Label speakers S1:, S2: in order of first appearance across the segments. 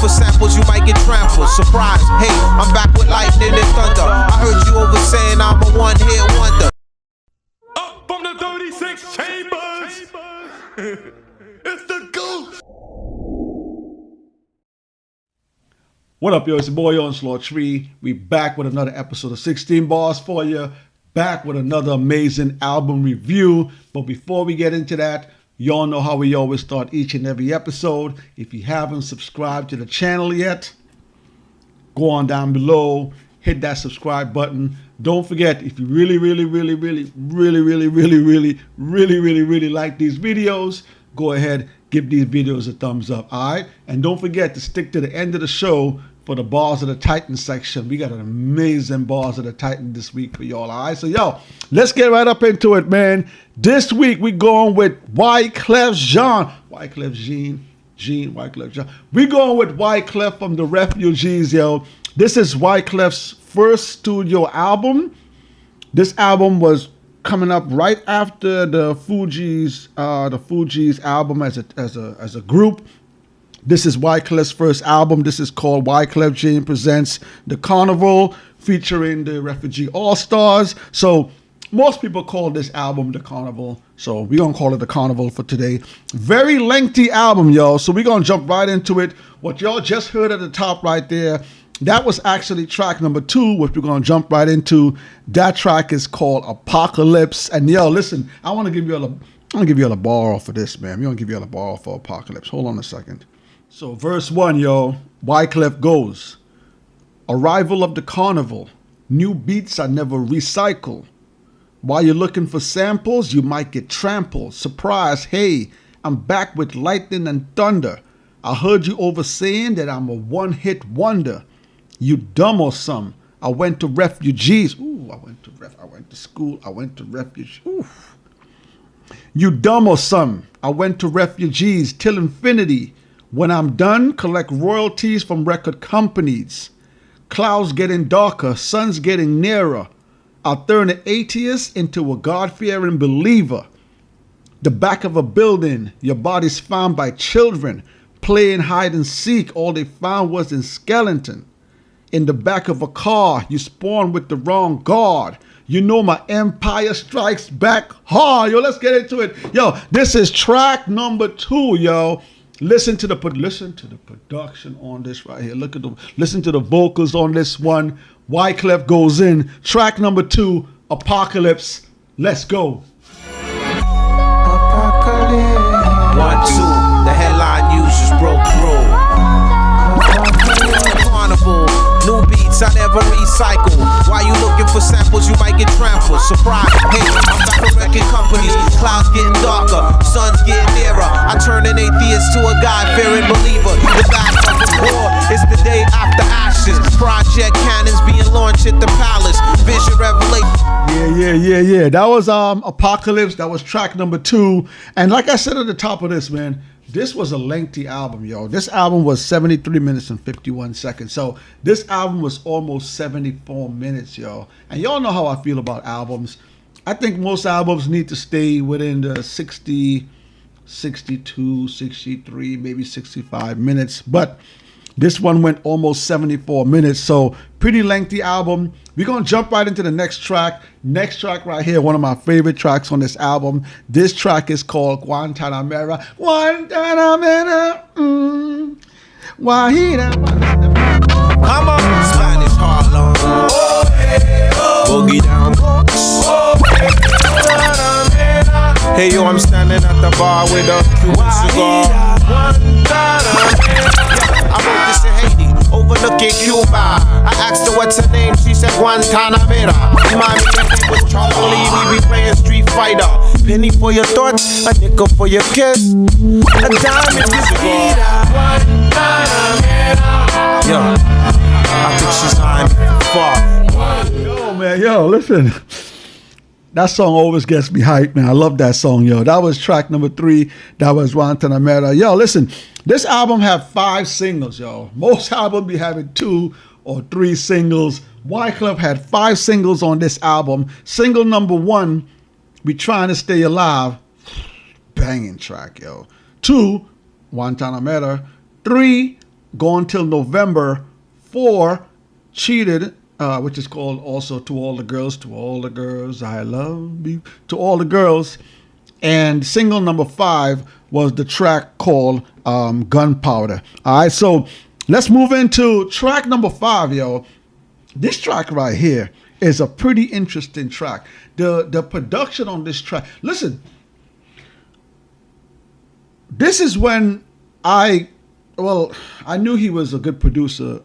S1: for samples, you might get trampled. Surprise, hey, I'm back with lightning and thunder. I heard you over saying I'm a one-hit wonder.
S2: Up from the 36 chambers, it's the ghost.
S3: What up, yo? It's your boy Onslaught Tree. We back with another episode of 16 Bars for you. Back with another amazing album review. But before we get into that, y'all know how we always start each and every episode. If you haven't subscribed to the channel yet, go on down below, hit that subscribe button. Don't forget, if you really like these videos, go ahead, give these videos a thumbs up, all right? And don't forget to stick to the end of the show for the Bars of the Titan section. We got an amazing Bars of the Titan this week for y'all, all right? So, yo, let's get right up into it, man. This week, we going with Wyclef Jean. We going with Wyclef from the Refugees, yo. This is Wyclef's first studio album. This album was coming up right after the Fugees album as a group. This is Wyclef's first album. This is called Wyclef Jean Presents the Carnival, featuring the Refugee All-Stars. So most people call this album the Carnival. So we're going to call it the Carnival for today. Very lengthy album, y'all. So we're going to jump right into it. What y'all just heard at the top right there, that was actually track number 2, which we're going to jump right into. That track is called Apocalypse. And yo, listen, I want to give you a bar off for this, man. We're going to give you a bar off for Apocalypse. Hold on a second. So verse 1, yo, Wyclef goes. Arrival of the carnival. New beats I never recycle. While you're looking for samples, you might get trampled. Surprise, hey, I'm back with lightning and thunder. I heard you over saying that I'm a one-hit wonder. You dumb or some. I went to refugees. Ooh, I went to school. I went to refugees. Ooh. You dumb or some. I went to refugees till infinity. When I'm done, collect royalties from record companies. Clouds getting darker, sun's getting nearer. I'll turn an atheist into a God-fearing believer. The back of a building, your body's found by children. Playing hide and seek, all they found was a skeleton. In the back of a car, you spawned with the wrong guard. You know my empire strikes back hard. Yo, let's get into it. Yo, this is track number 2, yo. Listen to the production on this right here. Listen to the vocals on this one. Wyclef goes in. Track number 2, Apocalypse. Let's go.
S1: Apocalypse. 1, 2, the headline news just broke through. Carnival, new beats I never recycle. While you looking for samples, you might get trampled. Surprise, hey, I'm back with record companies. Clouds getting darker, sun's getting nearer. I turn an atheist to a God-fearing believer. The back of the war is the day after ashes. Project cannons being launched at the palace. Vision revelation.
S3: Yeah. That was Apocalypse. That was track number 2. And like I said at the top of this, man, this was a lengthy album, yo. This album was 73 minutes and 51 seconds. So this album was almost 74 minutes, yo. And y'all know how I feel about albums. I think most albums need to stay within the 60, 62, 63, maybe 65 minutes. But this one went almost 74 minutes. So pretty lengthy album. We're going to jump right into the next track. Next track right here, one of my favorite tracks on this album. This track is called Guantanamera. Guantanamera. Wahida.
S1: Come on, Spanish Harlem. Oh, hey, oh. Boogie down. Oh, hey, yo, I'm standing at the bar with a Cuban cigar. I wrote this in Haiti, overlooking Cuba. I asked her what's her name, she said Guantanamera. Mommy with Charlie, we be playing Street Fighter. Penny for your thoughts, a nickel for your kiss, a dime if you speed. Yo, I think she's eyeing me far.
S3: Yo, man, listen. That song always gets me hyped, man. I love that song, yo. That was track number 3. That was Guantanamera. Yo, listen, this album had 5 singles, yo. Most albums be having 2 or 3 singles. Wyclef had 5 singles on this album. Single number 1, We Trying to Stay Alive. Banging track, yo. 2, Guantanamera. 3, going till November 4, Cheated, which is called also To All the Girls, I Love You, To All the Girls. And single number 5 was the track called Gunpowder. All right, so let's move into track number 5, yo. This track right here is a pretty interesting track. The production on this track. Listen, this is when I knew he was a good producer,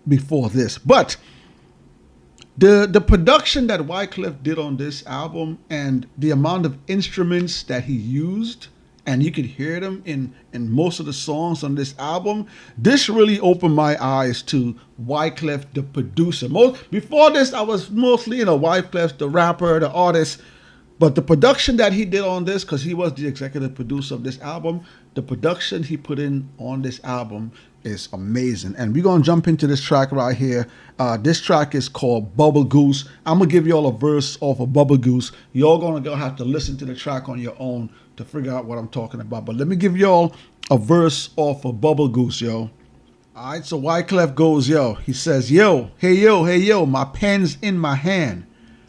S3: before this. But the production that Wyclef did on this album and the amount of instruments that he used, and you could hear them in most of the songs on this album, this really opened my eyes to Wyclef, the producer. Before this, I was mostly, Wyclef, the rapper, the artist. But the production that he did on this, because he was the executive producer of this album, the production he put in on this album is amazing. And we're going to jump into this track right here. This track is called Bubble Goose. I'm going to give y'all a verse off of Bubble Goose. Y'all going to have to listen to the track on your own to figure out what I'm talking about. But let me give y'all a verse off of Bubble Goose, yo. All right, so Wyclef goes, yo. He says, hey, yo, my pen's in my hand.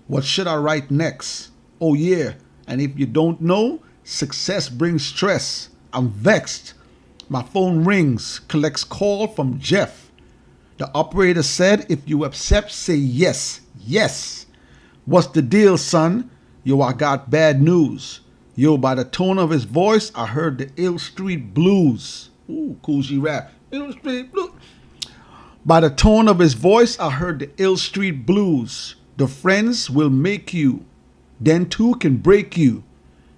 S3: What should I write next? Oh, yeah. And if you don't know, success brings stress. I'm vexed. My phone rings, collects call from Jeff. The operator said, if you accept, say yes, yes. What's the deal, son? Yo, I got bad news. Yo, by the tone of his voice, I heard the Ill Street Blues. Ooh, Cool G rap. Ill Street Blues. By the tone of his voice, I heard the Ill Street Blues. The friends will make you, then two can break you.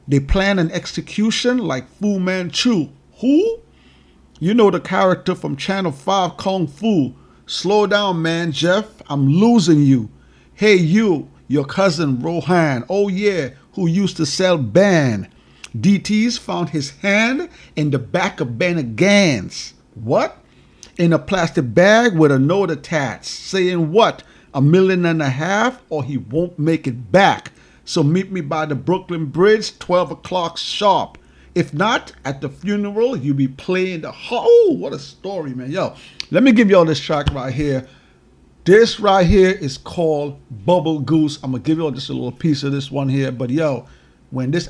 S3: They plan an execution like Fu Manchu. Who? You know the character from Channel 5 Kung Fu. Slow down, man, Jeff. I'm losing you. Hey, you, your cousin Rohan. Oh, yeah, who used to sell ban. DT's found his hand in the back of Bennigan's. What? In a plastic bag with a note attached. Saying what? $1.5 million or he won't make it back. So meet me by the Brooklyn Bridge, 12 o'clock sharp. If not, at the funeral, you'll be playing the... Oh, what a story, man. Yo, let me give y'all this track right here. This right here is called Bubble Goose. I'm going to give y'all just a little piece of this one here. But yo, when this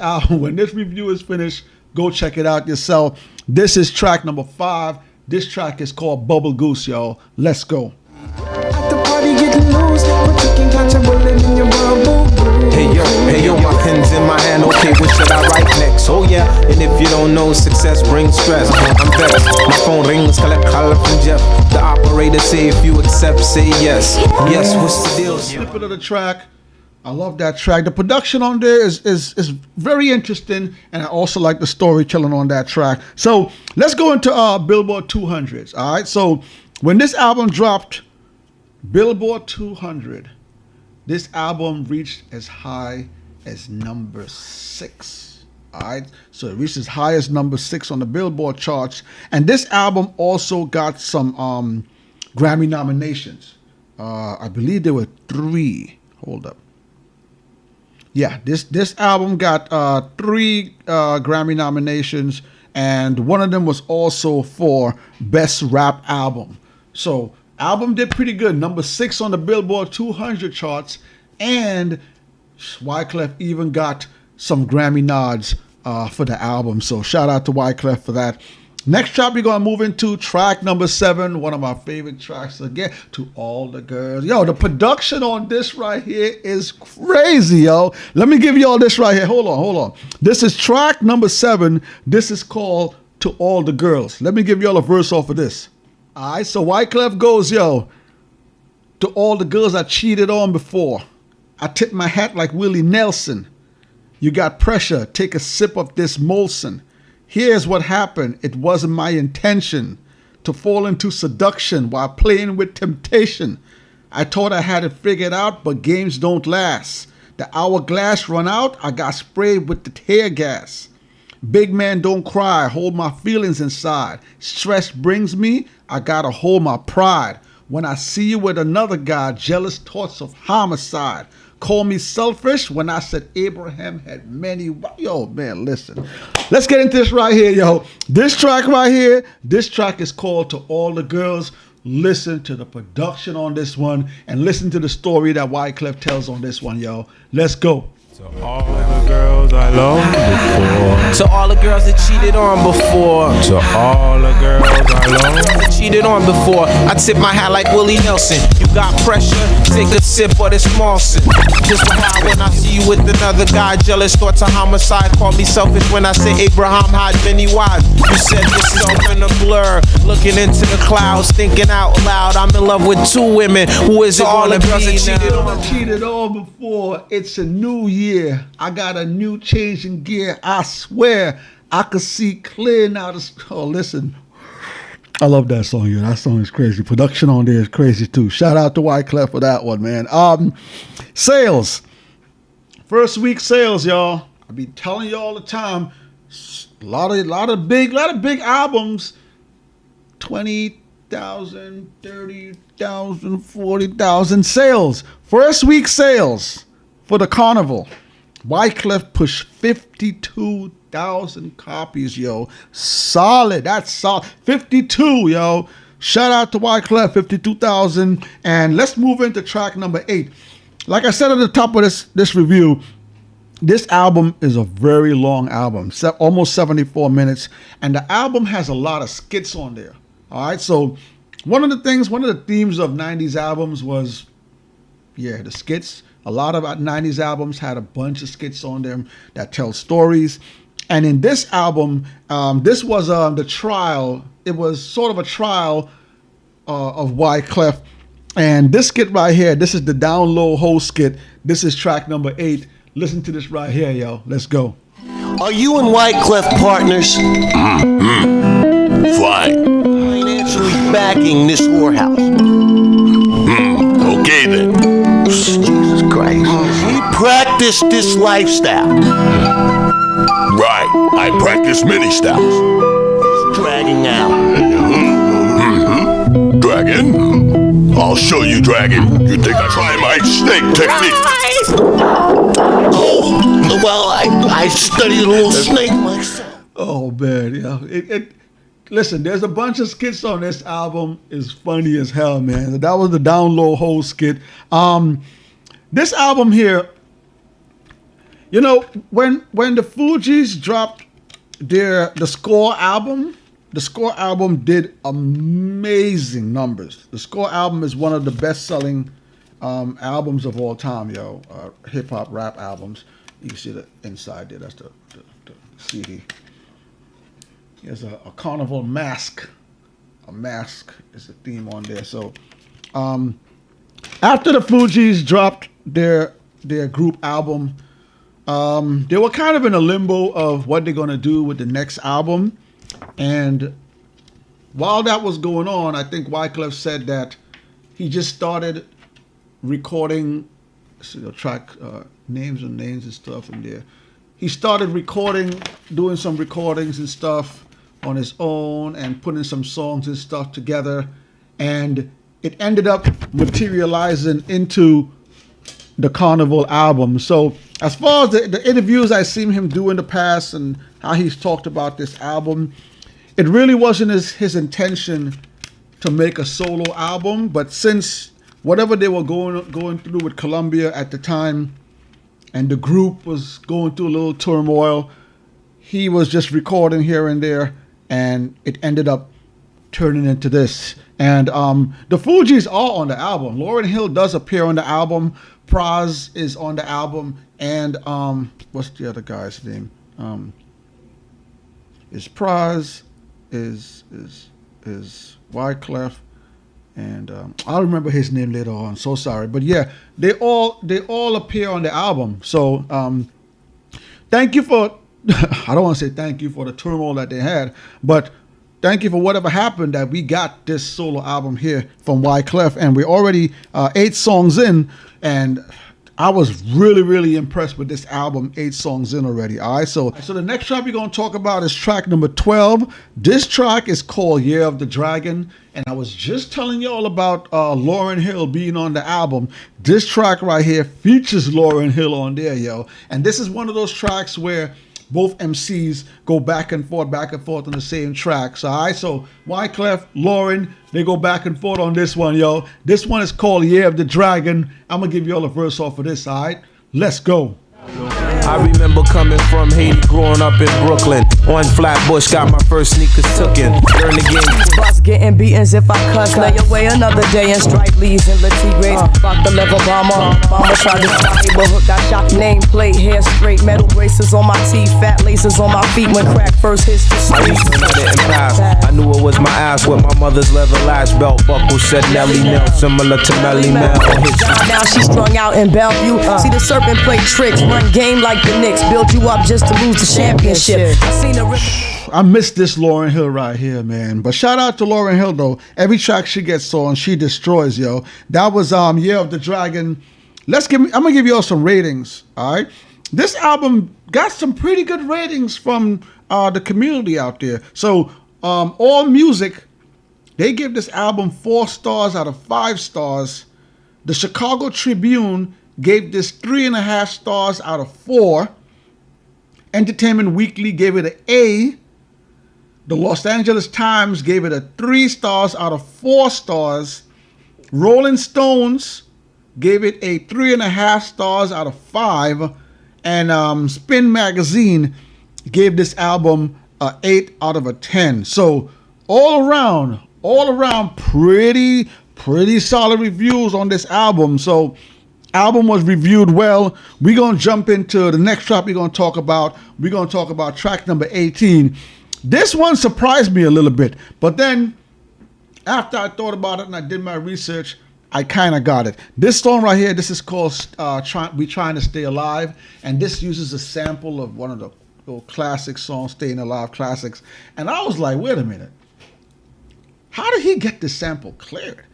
S3: review is finished, go check it out yourself. This is track number 5. This track is called Bubble Goose, y'all. Let's go.
S4: At the party getting loose, but you can catch a bullet in your bubble.
S1: Hey yo, my pen's in my hand, okay, what should I write next? Oh yeah, and if you don't know, success brings stress. I'm vexed, my phone rings, collect call from Jeff. The operator say if you accept, say yes. Yes, what's the deal?
S3: Snippet of the track. I love that track. The production on there is very interesting, and I also like the storytelling on that track. So let's go into Billboard 200s, all right? So when this album dropped, Billboard 200, this album reached as high as number 6. All right, so it reached as high as number 6 on the Billboard charts, and this album also got some Grammy nominations. I believe there were 3. Hold up. Yeah, this album got 3 Grammy nominations, and one of them was also for Best Rap Album. So album did pretty good, number 6 on the Billboard 200 charts, and Wyclef even got some Grammy nods for the album. So shout out to Wyclef for that. Next track we're gonna move into track number 7, one of my favorite tracks again, To All the Girls. Yo, the production on this right here is crazy, yo. Let me give y'all this right here. Hold on. This is track number 7. This is called To All the Girls. Let me give y'all a verse off of this. All right, so Wyclef goes, yo, to all the girls I cheated on before, I tip my hat like Willie Nelson. You got pressure, take a sip of this Molson. Here's what happened, it wasn't my intention to fall into seduction while playing with temptation. I thought I had it figured out, but games don't last. The hourglass run out, I got sprayed with the tear gas. Big man don't cry, hold my feelings inside. Stress brings me, I gotta hold my pride. When I see you with another guy, jealous thoughts of homicide. Call Me Selfish when I said Abraham had many. Yo, man, listen. Let's get into this right here, yo. This track right here, this track is called To All the Girls. Listen to the production on this one and listen to the story that Wyclef tells on this one, yo. Let's go.
S2: To all the girls I loved before.
S1: To all the girls that cheated on before.
S2: To all the girls I loved.
S1: Cheated on before. I tip my hat like Willie Nelson. You got pressure, take a sip of this Molson. Just how when I see you with another guy, jealous thoughts of homicide. Call me selfish when I say Abraham had many wives. You said yourself in a blur, looking into the clouds, thinking out loud. I'm in love with two women. Who is it? All the girls that
S3: Cheated on before. It's a new year. I got a new change in gear. I swear I could see clear now. Oh, listen. I love that song, yo. That song is crazy. Production on there is crazy too. Shout out to Wyclef for that one, man. Sales. First week sales, y'all. I be telling you all the time. A lot of big albums. 20,000, 30,000, 40,000 sales. First week sales for the Carnival. Wyclef pushed 52,000 copies, yo. Solid. That's solid. 52, yo. Shout out to Wyclef, 52,000. And let's move into track number 8. Like I said at the top of this review, this album is a very long album, almost 74 minutes. And the album has a lot of skits on there. All right. So one of the themes of 90s albums was, the skits. A lot of 90s albums had a bunch of skits on them that tell stories. And in this album, this was the trial. It was sort of a trial of Wyclef. And this skit right here, this is the Down Low Ho skit. This is track number 8. Listen to this right here, yo. Let's go.
S5: Are you and Wyclef partners?
S6: Fine.
S5: Financially backing this whorehouse.
S6: Okay then.
S5: Jesus Christ. We practice this lifestyle.
S6: Right. I practice many styles.
S5: It's dragging out.
S6: Dragon? I'll show you, Dragon. You think I try my snake technique?
S5: Oh, well, I studied a little snake myself.
S3: Oh, man, yeah. Listen, there's a bunch of skits on this album. It's funny as hell, man. That was the Down Low Ho skit. This album here, you know, when the Fugees dropped the Score album, the Score album did amazing numbers. The Score album is one of the best-selling albums of all time, yo. Hip-hop rap albums. You can see the inside there. That's the CD. There's a carnival mask. A mask is the theme on there. So after the Fugees dropped their group album, they were kind of in a limbo of what they're going to do with the next album. And while that was going on, I think Wyclef said that he just started recording track names and stuff in there. He started doing some recordings and stuff on his own and putting some songs and stuff together, and it ended up materializing into the Carnival album. So as far as the interviews I've seen him do in the past and how he's talked about this album, it really wasn't his intention to make a solo album, but since whatever they were going through with Columbia at the time, and the group was going through a little turmoil, he was just recording here and there, and it ended up turning into this. And the Fugees are on the album. Lauryn Hill does appear on the album. Barz is on the album, and what's the other guy's name? Is Barz, is Wyclef, and I'll remember his name later on. So sorry, but yeah, they all appear on the album. So thank you for. I don't want to say thank you for the turmoil that they had, but thank you for whatever happened that we got this solo album here from Wyclef, and we're already 8 songs in, and I was really, really impressed with this album, 8 songs in already. All right, so the next track we're going to talk about is track number 12. This track is called Year of the Dragon, and I was just telling y'all about Lauryn Hill being on the album. This track right here features Lauryn Hill on there, yo. And this is one of those tracks where both MCs go back and forth on the same tracks. All right, so Wyclef, Lauryn, they go back and forth on this one, yo. This one is called Year of the Dragon. I'm gonna give you all a verse off of this. All right, let's go.
S1: I remember coming from Haiti, growing up in Brooklyn. On Flatbush, got my first sneakers tookin'. Learn the game.
S7: Bus getting beatings if I cuss. Lay away another day and strike leaves and Latigres. Rock the level bomber. Mama tried to stop me, but hook got shot. Name plate, hair straight, metal braces on my teeth, fat laces on my feet. When crack first hits the
S1: I used
S7: street.
S1: to let it pass. I knew it was my ass with my mother's leather latch belt buckle. Said Nelly Nell, similar to Melly Mel.
S7: Now she strung out in Bellevue. See the serpent play tricks, run game like the Knicks. Build you up just to lose the championship. I seen a
S3: I miss this Lauryn Hill right here, man. But shout out to Lauryn Hill though. Every track she gets on, she destroys, yo. That was Year of the Dragon. I'm gonna give you all some ratings. All right. This album got some pretty good ratings from the community out there. So All Music, they give this album 4 stars out of 5 stars. The Chicago Tribune gave this 3.5 stars out of 4. Entertainment Weekly gave it an A. The Los Angeles Times gave it a 3 stars out of 4 stars. Rolling Stones gave it a 3.5 stars out of 5. And Spin Magazine gave this album a 8 out of a 10. So all around, pretty solid reviews on this album. So album was reviewed well. We're going to jump into the next track we're going to talk about. We're going to talk about track number 18. This one surprised me a little bit. But then, after I thought about it and I did my research, I kind of got it. This song right here, this is called We Trying to Stay Alive. And this uses a sample of one of the old classic songs, Staying Alive classics. And I was like, wait a minute. How did he get this sample cleared?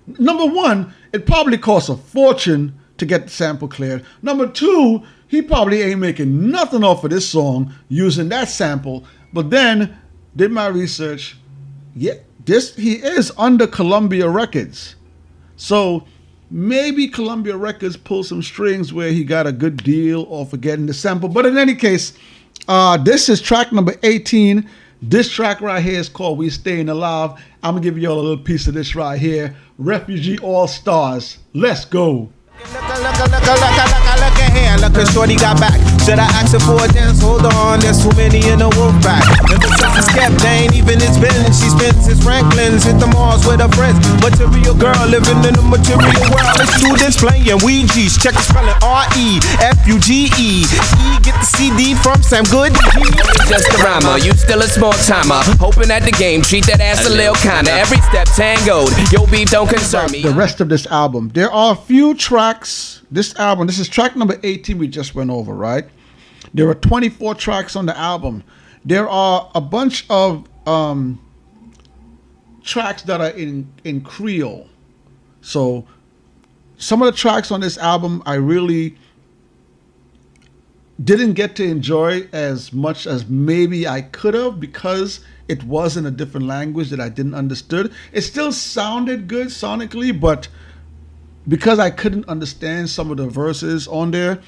S3: Number one, it probably costs a fortune to get the sample cleared. Number two, he probably ain't making nothing off of this song using that sample. But then, did my research. Yeah, he is under Columbia Records. So maybe Columbia Records pulled some strings where he got a good deal off of getting the sample. But in any case, this is track number 18. This track right here is called We Staying Alive. I'm going to give you all a little piece of this right here. Refugee All Stars. Let's go.
S1: Look here, look at shorty got back. Should I ask her for a dance? Hold on, there's too many in the wolf pack. And besides kept, they ain't even his business. She spends his Franklin's, hit the malls with her friends. Material girl living in the material world. Let's do this playing Ouija's. Check the spelling R-E-F-U-G-E. Get the CD from Sam Good.
S8: Just a rhymer, you still a small timer. Hoping at the game, treat that ass a little kinda. Every step tangoed, your beef don't concern me.
S3: The rest of this album, there are a few tracks. This is track number 18 we just went over, right? There are 24 tracks on the album. There are a bunch of tracks that are in Creole. So some of the tracks on this album I really didn't get to enjoy as much as maybe I could have because it was in a different language that I didn't understood. It still sounded good sonically, but because I couldn't understand some of the verses on there,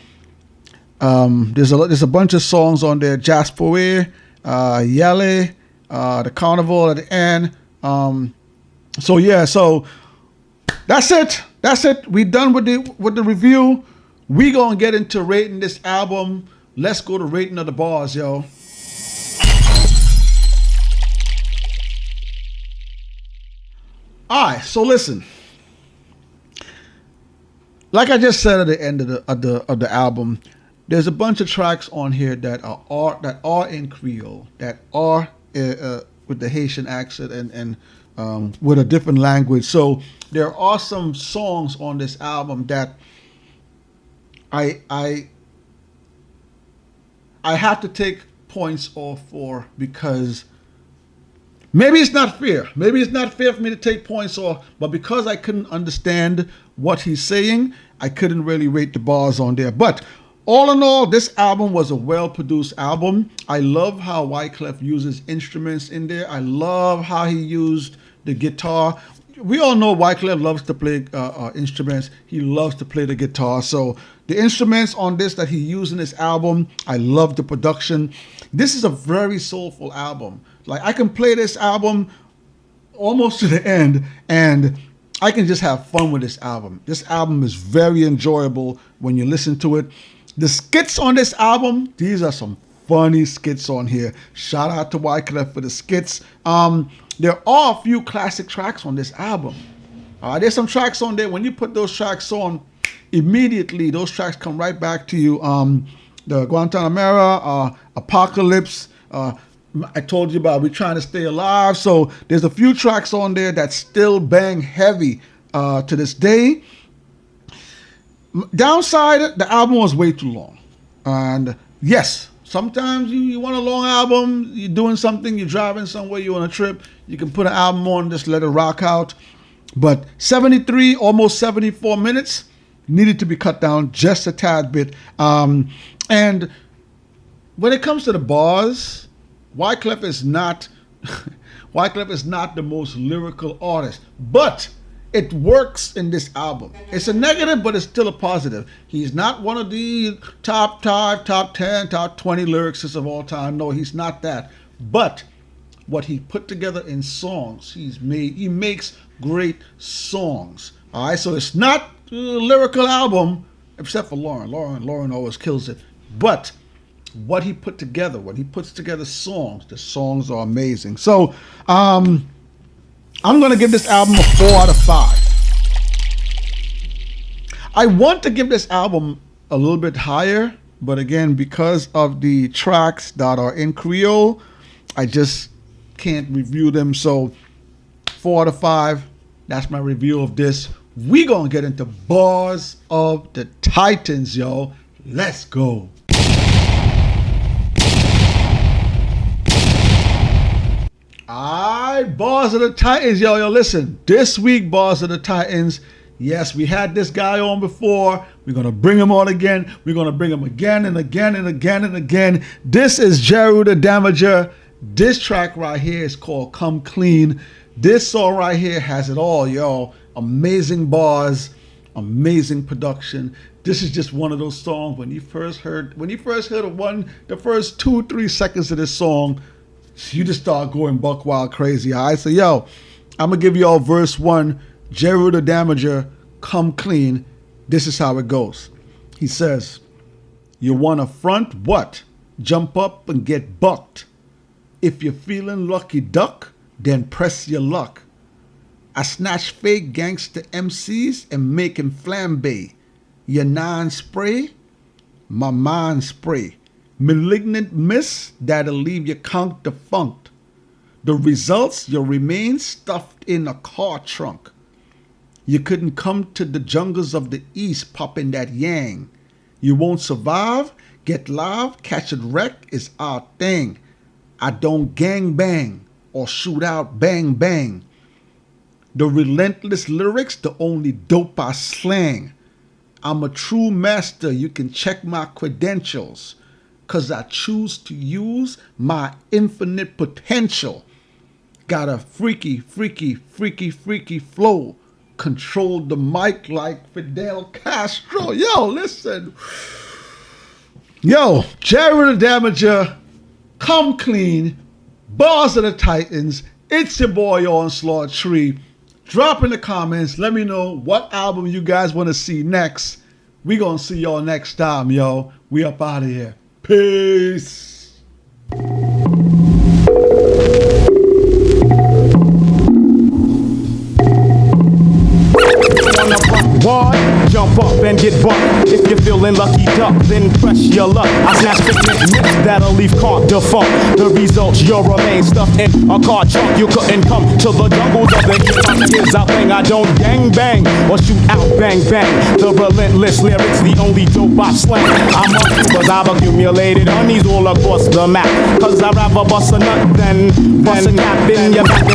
S3: there's a bunch of songs on there. Jaspoe, Yele, the Carnival at the end. So that's it. We done with the review. We gonna get into rating this album. Let's go to rating of the Barz, yo. All right, so listen. Like I just said at the end of the album, there's a bunch of tracks on here that are in Creole, that are with the Haitian accent and with a different language. So there are some songs on this album that I have to take points off for because maybe it's not fair. Maybe it's not fair for me to take points off, but because I couldn't understand what he's saying, I couldn't really rate the bars on there. But all in all, this album was a well-produced album. I love how Wyclef uses instruments in there. I love how he used the guitar. We all know Wyclef loves to play instruments. He loves to play the guitar. So the instruments on this that he used in this album, I love the production. This is a very soulful album. Like, I can play this album almost to the end, and I can just have fun with this album. This album is very enjoyable when you listen to it. The skits on this album, these are some funny skits on here. Shout out to Wyclef for the skits. There are a few classic tracks on this album. There's some tracks on there. When you put those tracks on, immediately those tracks come right back to you. The Guantanamera, Apocalypse. I told you about We Trying to Stay Alive. So there's a few tracks on there that still bang heavy to this day. Downside, the album was way too long. And yes, sometimes you want a long album, you're doing something, you're driving somewhere, you're on a trip, you can put an album on, just let it rock out. But 73, almost 74 minutes, needed to be cut down just a tad bit. And when it comes to the bars, Wyclef is not the most lyrical artist, but it works in this album. It's a negative, but it's still a positive. He's not one of the top 5, top 10, top 20 lyricists of all time. No, he's not that. But what he put together in songs, he makes great songs. All right, so it's not a lyrical album, except for Lauren. Lauren always kills it. But what he put together, when he puts together songs, the songs are amazing. So, I'm going to give this album a 4 out of 5. I want to give this album a little bit higher, but again, because of the tracks that are in Creole, I just can't review them. So 4 out of 5, that's my review of this. We going to get into Barz of the Titans, yo. Let's go. Alright, Barz of the Titans, yo, listen. This week, Barz of the Titans. Yes, we had this guy on before. We're gonna bring him on again. We're gonna bring him again and again and again and again. This is Jeru the Damager. This track right here is called Come Clean. This song right here has it all, yo. Amazing bars, amazing production. This is just one of those songs when you first heard the first 2-3 seconds of this song, you just start going buck wild crazy. All right, so yo, I'm gonna give y'all verse 1, Jeru the Damager, Come Clean. This is how it goes. He says, you wanna front what? Jump up and get bucked. If you're feeling lucky duck, then press your luck. I snatch fake gangster MCs and make 'em flambe. Your non-spray, my mind spray. Malignant miss that'll leave you conk defunct. The results, you'll remain stuffed in a car trunk. You couldn't come to the jungles of the east popping that yang. You won't survive, get live, catch a wreck is our thing. I don't gang bang or shoot out bang bang. The relentless lyrics, the only dope I slang. I'm a true master, you can check my credentials. 'Cause I choose to use my infinite potential. Got a freaky, freaky, freaky, freaky flow. Control the mic like Fidel Castro. Yo, listen. Yo, Jeru the Damager, Come Clean, Barz of the Titans. It's your boy Onslaught Tree. Drop in the comments. Let me know what album you guys want to see next. We gonna see y'all next time, yo. We up out of here. Peace.
S9: Boy, jump up and get bucked. If you're feeling lucky duck, then press your luck. I snatch picnic mix that'll leave caught defunct. The results, you'll remain stuffed in a car trunk. You couldn't come to the jungles of the east. Here's a thing, I don't gang bang or shoot out bang bang. The relentless lyrics, the only dope I slang. I'm up because I've accumulated honeys all across the map. 'Cause I'd rather bust a nut than bust a cap in your back.